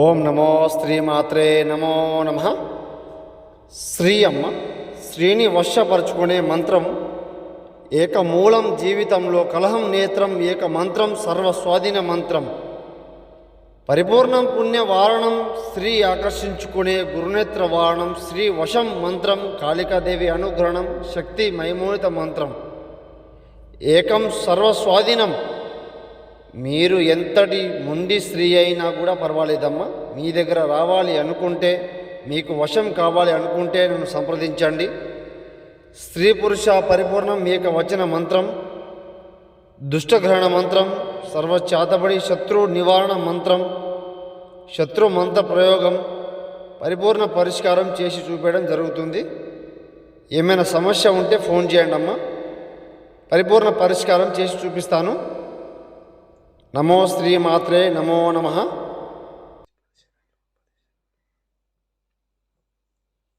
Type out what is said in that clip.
ఓం నమో శ్రీమాత్రే నమో నమః. శ్రీ అమ్మ శ్రీని వశపరుచుకునే మంత్రం ఏకమూలం జీవితంలో కలహం నేత్రం ఏక మంత్రం సర్వస్వాధీన మంత్రం పరిపూర్ణం పుణ్యవారణం శ్రీ ఆకర్షించుకునే గురునేత్ర వారణం శ్రీ వశం మంత్రం కాళికాదేవి అనుగ్రహణం శక్తి మైమోనిత మంత్రం ఏకం సర్వస్వాధీనం. మీరు ఎంతటి మొండి స్త్రీ అయినా కూడా పర్వాలేదమ్మా, మీ దగ్గర రావాలి అనుకుంటే, మీకు వశం కావాలి అనుకుంటే నన్ను సంప్రదించండి. స్త్రీ పురుష పరిపూర్ణం ఏకవచన మంత్రం, దుష్టగ్రహణ మంత్రం, సర్వచాతబడి శత్రు నివారణ మంత్రం, శత్రు మంత్ర ప్రయోగం, పరిపూర్ణ పరిష్కారం చేసి చూపించడం జరుగుతుంది. ఏమైనా సమస్య ఉంటే ఫోన్ చేయండి అమ్మా, పరిపూర్ణ పరిష్కారం చేసి చూపిస్తాను. నమో శ్రీమాత్రే నమో నమః.